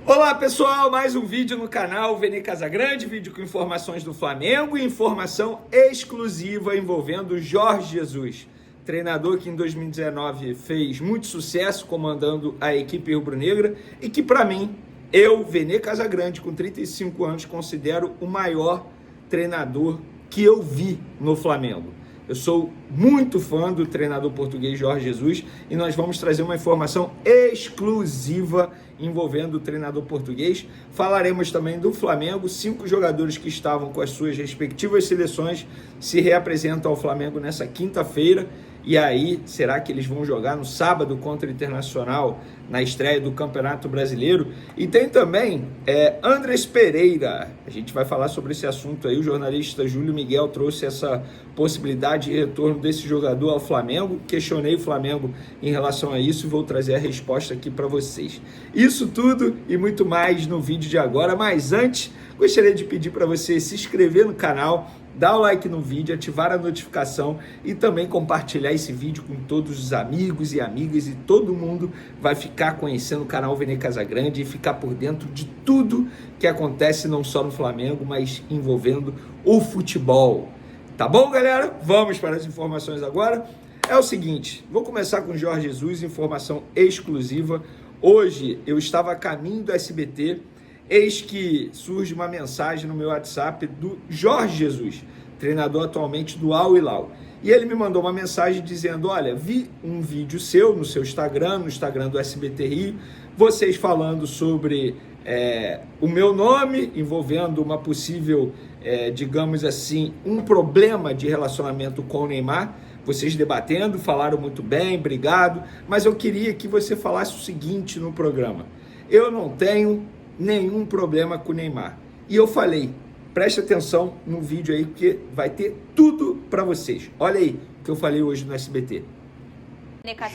Olá pessoal, mais um vídeo no canal Vene Casagrande, vídeo com informações do Flamengo e informação exclusiva envolvendo Jorge Jesus, treinador que em 2019 fez muito sucesso comandando a equipe rubro-negra e que para mim, eu, Vene Casagrande, com 35 anos, considero o maior treinador que eu vi no Flamengo. Eu sou muito fã do treinador português Jorge Jesus e nós vamos trazer uma informação exclusiva envolvendo o treinador português. Falaremos também do Flamengo. 5 jogadores que estavam com as suas respectivas seleções se reapresentam ao Flamengo nessa quinta-feira. E aí, será que eles vão jogar no sábado contra o Internacional, na estreia do Campeonato Brasileiro? E tem também Andrés Pereira. A gente vai falar sobre esse assunto aí. O jornalista Júlio Miguel trouxe essa possibilidade de retorno desse jogador ao Flamengo. Questionei o Flamengo em relação a isso e vou trazer a resposta aqui para vocês. Isso tudo e muito mais no vídeo de agora. Mas antes, gostaria de pedir para você se inscrever no canal, dar o like no vídeo, ativar a notificação e também compartilhar esse vídeo com todos os amigos e amigas, e todo mundo vai ficar conhecendo o canal Vene Casagrande e ficar por dentro de tudo que acontece não só no Flamengo, mas envolvendo o futebol. Tá bom, galera? Vamos para as informações agora. É o seguinte, vou começar com o Jorge Jesus, informação exclusiva. Hoje eu estava a caminho do SBT, eis que surge uma mensagem no meu WhatsApp do Jorge Jesus, treinador atualmente do Al Hilal. E ele me mandou uma mensagem dizendo: olha, vi um vídeo seu no seu Instagram, no Instagram do SBT Rio, vocês falando sobre o meu nome, envolvendo uma possível, digamos assim, um problema de relacionamento com o Neymar. Vocês debatendo, falaram muito bem, obrigado, mas eu queria que você falasse o seguinte no programa: eu não tenho nenhum problema com o Neymar. E eu falei, preste atenção no vídeo aí, porque vai ter tudo para vocês. Olha aí o que eu falei hoje no SBT.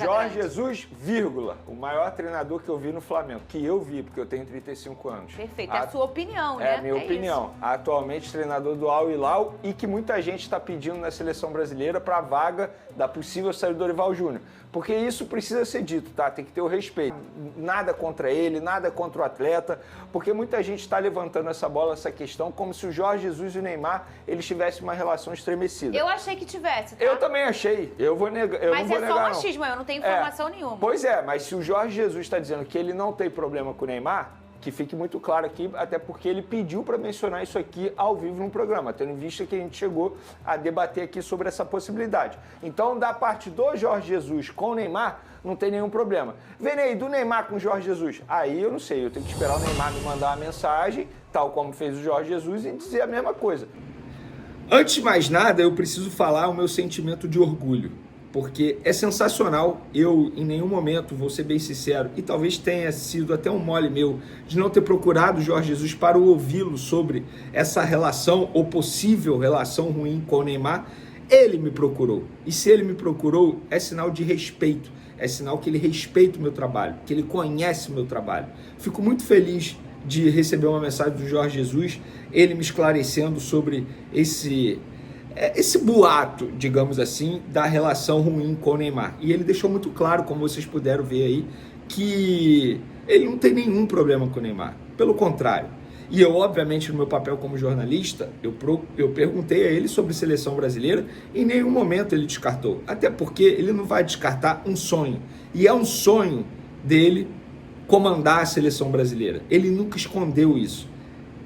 Jorge Jesus, vírgula, o maior treinador que eu vi no Flamengo, que eu vi, porque eu tenho 35 anos. Perfeito, é a sua opinião, né? É a minha opinião. Isso. Atualmente treinador do Al Hilal e que muita gente está pedindo na seleção brasileira para a vaga da possível saída do Dorival Júnior. Porque isso precisa ser dito, tá? Tem que ter o respeito. Nada contra ele, nada contra o atleta, porque muita gente está levantando essa bola, essa questão, como se o Jorge Jesus e o Neymar, eles tivessem uma relação estremecida. Eu achei que tivesse, tá? Eu também achei. Eu vou negar, eu não vou negar, não. Mas é só machismo, eu não tenho informação nenhuma. Pois é, mas se o Jorge Jesus está dizendo que ele não tem problema com o Neymar, que fique muito claro aqui, até porque ele pediu para mencionar isso aqui ao vivo no programa, tendo em vista que a gente chegou a debater aqui sobre essa possibilidade. Então, da parte do Jorge Jesus com o Neymar, não tem nenhum problema. Vene, do Neymar com o Jorge Jesus? Aí eu não sei, eu tenho que esperar o Neymar me mandar uma mensagem, tal como fez o Jorge Jesus, e dizer a mesma coisa. Antes de mais nada, eu preciso falar o meu sentimento de orgulho, porque é sensacional. Eu, em nenhum momento, vou ser bem sincero, e talvez tenha sido até um mole meu, de não ter procurado o Jorge Jesus para ouvi-lo sobre essa relação, ou possível relação ruim com o Neymar. Ele me procurou, e se ele me procurou, é sinal de respeito, é sinal que ele respeita o meu trabalho, que ele conhece o meu trabalho. Fico muito feliz de receber uma mensagem do Jorge Jesus, ele me esclarecendo sobre esse boato, digamos assim, da relação ruim com o Neymar. E ele deixou muito claro, como vocês puderam ver aí, que ele não tem nenhum problema com o Neymar. Pelo contrário. E eu, obviamente, no meu papel como jornalista, eu perguntei a ele sobre seleção brasileira e em nenhum momento ele descartou. Até porque ele não vai descartar um sonho. E é um sonho dele comandar a seleção brasileira. Ele nunca escondeu isso.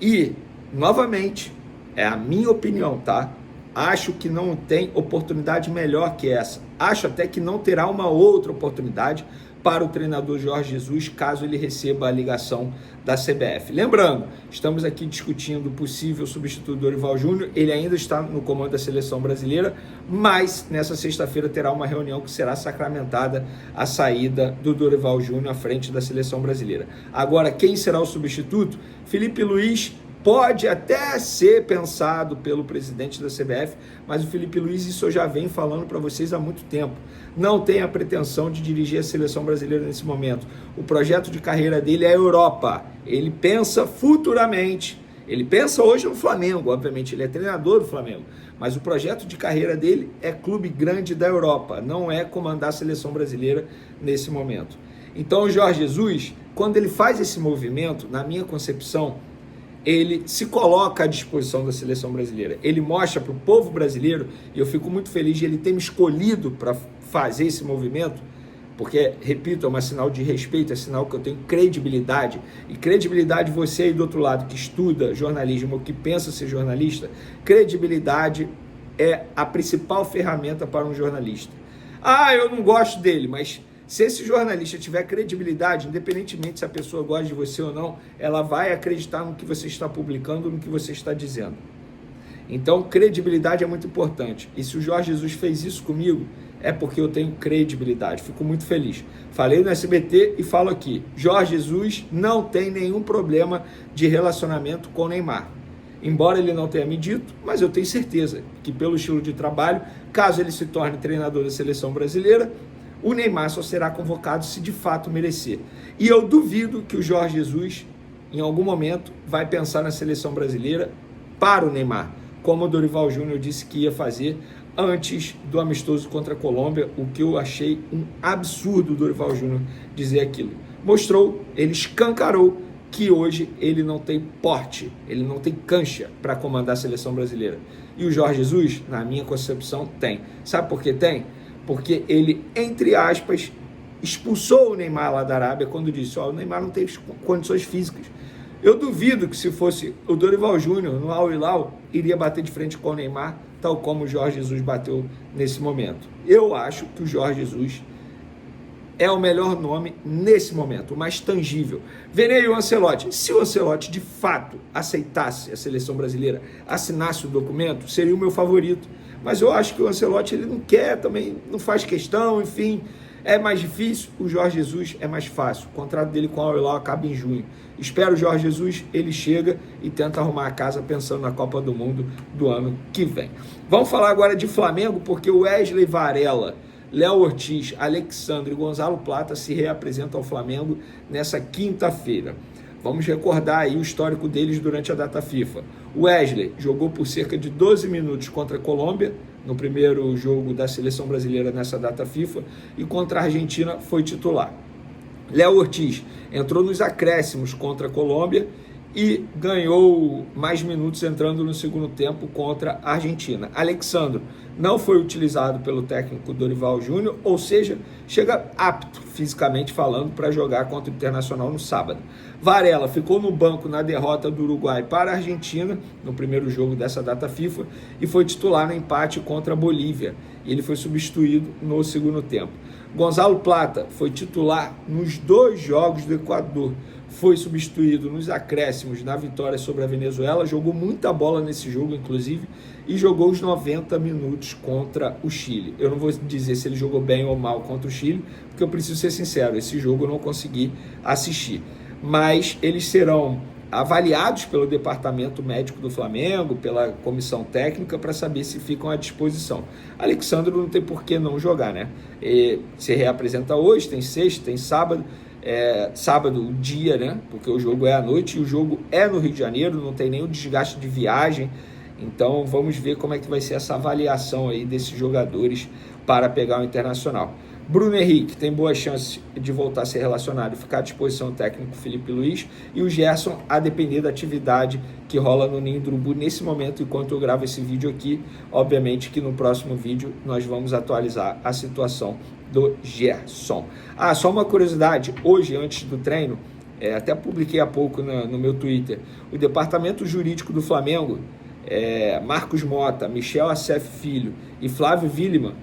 E, novamente, é a minha opinião, tá? Acho que não tem oportunidade melhor que essa. Acho até que não terá uma outra oportunidade para o treinador Jorge Jesus, caso ele receba a ligação da CBF. Lembrando, estamos aqui discutindo o possível substituto do Dorival Júnior. Ele ainda está no comando da seleção brasileira, mas nessa sexta-feira terá uma reunião que será sacramentada a saída do Dorival Júnior à frente da seleção brasileira. Agora, quem será o substituto? Felipe Luiz pode até ser pensado pelo presidente da CBF, mas o Felipe Luiz, isso eu já venho falando para vocês há muito tempo, não tem a pretensão de dirigir a seleção brasileira nesse momento. O projeto de carreira dele é a Europa. Ele pensa futuramente, ele pensa hoje no Flamengo, obviamente, ele é treinador do Flamengo, mas o projeto de carreira dele é clube grande da Europa, não é comandar a seleção brasileira nesse momento. Então o Jorge Jesus, quando ele faz esse movimento, na minha concepção, ele se coloca à disposição da seleção brasileira. Ele mostra para o povo brasileiro, e eu fico muito feliz de ele ter me escolhido para fazer esse movimento, porque, repito, é um sinal de respeito, é sinal que eu tenho credibilidade. E credibilidade, você aí do outro lado que estuda jornalismo ou que pensa ser jornalista, credibilidade é a principal ferramenta para um jornalista. Ah, eu não gosto dele, mas se esse jornalista tiver credibilidade, independentemente se a pessoa gosta de você ou não, ela vai acreditar no que você está publicando, no que você está dizendo. Então, credibilidade é muito importante. E se o Jorge Jesus fez isso comigo, é porque eu tenho credibilidade. Fico muito feliz. Falei no SBT e falo aqui. Jorge Jesus não tem nenhum problema de relacionamento com o Neymar. Embora ele não tenha me dito, mas eu tenho certeza que pelo estilo de trabalho, caso ele se torne treinador da seleção brasileira, o Neymar só será convocado se de fato merecer. E eu duvido que o Jorge Jesus, em algum momento, vai pensar na seleção brasileira para o Neymar, como o Dorival Júnior disse que ia fazer antes do amistoso contra a Colômbia, o que eu achei um absurdo o Dorival Júnior dizer aquilo. Mostrou, ele escancarou que hoje ele não tem porte, ele não tem cancha para comandar a seleção brasileira. E o Jorge Jesus, na minha concepção, tem. Sabe por que tem? Porque ele, entre aspas, expulsou o Neymar lá da Arábia quando disse, o Neymar não tem condições físicas. Eu duvido que se fosse o Dorival Júnior no Al Hilal, iria bater de frente com o Neymar, tal como o Jorge Jesus bateu nesse momento. Eu acho que o Jorge Jesus é o melhor nome nesse momento, o mais tangível. Verei o Ancelotti. Se o Ancelotti de fato aceitasse a seleção brasileira, assinasse o documento, seria o meu favorito. Mas eu acho que o Ancelotti ele não quer, também não faz questão, enfim, é mais difícil. O Jorge Jesus é mais fácil. O contrato dele com o Al Hilal acaba em junho. Espero o Jorge Jesus, ele chega e tenta arrumar a casa pensando na Copa do Mundo do ano que vem. Vamos falar agora de Flamengo, porque o Wesley Varela, Léo Ortiz, Alexandre e Gonzalo Plata se reapresentam ao Flamengo nessa quinta-feira. Vamos recordar aí o histórico deles durante a data FIFA. O Wesley jogou por cerca de 12 minutos contra a Colômbia, no primeiro jogo da seleção brasileira nessa data FIFA, e contra a Argentina foi titular. Léo Ortiz entrou nos acréscimos contra a Colômbia e ganhou mais minutos entrando no segundo tempo contra a Argentina. Alexandre não foi utilizado pelo técnico Dorival Júnior, ou seja, chega apto fisicamente falando para jogar contra o Internacional no sábado. Varela ficou no banco na derrota do Uruguai para a Argentina, no primeiro jogo dessa data FIFA, e foi titular no empate contra a Bolívia. E ele foi substituído no segundo tempo. Gonzalo Plata foi titular nos 2 jogos do Equador. Foi substituído nos acréscimos na vitória sobre a Venezuela, jogou muita bola nesse jogo, inclusive, e jogou os 90 minutos contra o Chile. Eu não vou dizer se ele jogou bem ou mal contra o Chile, porque eu preciso ser sincero, esse jogo eu não consegui assistir. Mas eles serão avaliados pelo departamento médico do Flamengo, pela comissão técnica, para saber se ficam à disposição. Alexandre não tem por que não jogar, né? Se reapresenta hoje, tem sexta, tem sábado, sábado o dia, né? Porque o jogo é à noite e o jogo é no Rio de Janeiro, não tem nenhum desgaste de viagem. Então vamos ver como é que vai ser essa avaliação aí desses jogadores para pegar o Internacional. Bruno Henrique tem boa chance de voltar a ser relacionado e ficar à disposição do técnico Felipe Luiz, e o Gerson, a depender da atividade que rola no Ninho do Urubu nesse momento, enquanto eu gravo esse vídeo aqui. Obviamente que no próximo vídeo nós vamos atualizar a situação do Gerson. Só uma curiosidade, hoje antes do treino, até publiquei há pouco no meu Twitter, o departamento jurídico do Flamengo, Marcos Mota, Michel Assef Filho e Flávio Williman,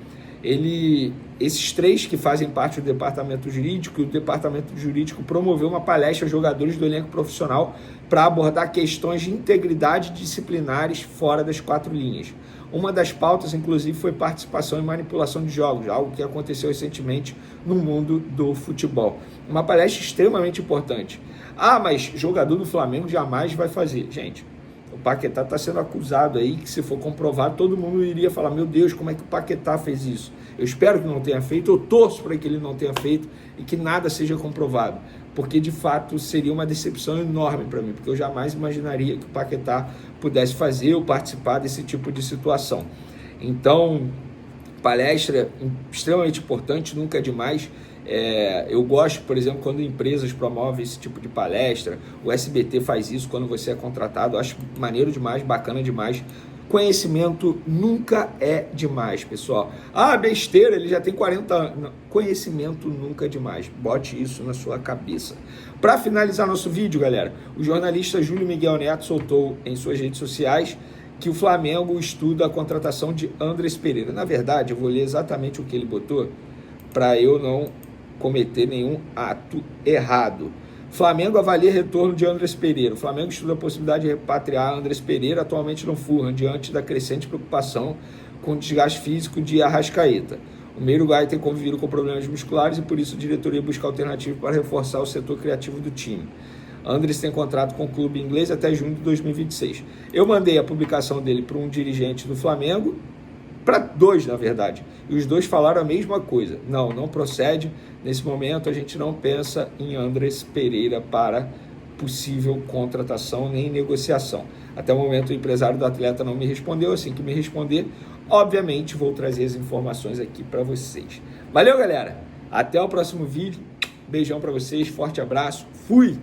esses 3 que fazem parte do departamento jurídico, e o departamento jurídico promoveu uma palestra aos jogadores do elenco profissional para abordar questões de integridade disciplinares fora das 4 linhas. Uma das pautas, inclusive, foi participação em manipulação de jogos, algo que aconteceu recentemente no mundo do futebol. Uma palestra extremamente importante. Mas jogador do Flamengo jamais vai fazer. Gente, o Paquetá está sendo acusado aí, que se for comprovado, todo mundo iria falar, meu Deus, como é que o Paquetá fez isso? Eu espero que não tenha feito, eu torço para que ele não tenha feito e que nada seja comprovado, porque de fato seria uma decepção enorme para mim, porque eu jamais imaginaria que o Paquetá pudesse fazer ou participar desse tipo de situação. Então, palestra extremamente importante, nunca é demais. Eu gosto, por exemplo, quando empresas promovem esse tipo de palestra, o SBT faz isso quando você é contratado, eu acho maneiro demais, bacana demais. Conhecimento nunca é demais, pessoal. Ah, besteira, ele já tem 40 anos. Não, conhecimento nunca é demais. Bote isso na sua cabeça. Para finalizar nosso vídeo, galera, o jornalista Júlio Miguel Neto soltou em suas redes sociais que o Flamengo estuda a contratação de Andrés Pereira. Na verdade, eu vou ler exatamente o que ele botou para eu não cometer nenhum ato errado. Flamengo avalia retorno de Andrés Pereira. O Flamengo estuda a possibilidade de repatriar Andrés Pereira, atualmente no Fulham, diante da crescente preocupação com o desgaste físico de Arrascaeta. O meio-uruguaio tem convivido com problemas musculares e por isso a diretoria busca alternativas para reforçar o setor criativo do time. Andrés tem contrato com o clube inglês até junho de 2026. Eu mandei a publicação dele para um dirigente do Flamengo, para dois, na verdade, e os dois falaram a mesma coisa. Não procede. Nesse momento, a gente não pensa em Andrés Pereira para possível contratação nem negociação. Até o momento, o empresário do atleta não me respondeu. Assim que me responder, obviamente, vou trazer as informações aqui para vocês. Valeu, galera! Até o próximo vídeo. Beijão para vocês, forte abraço. Fui!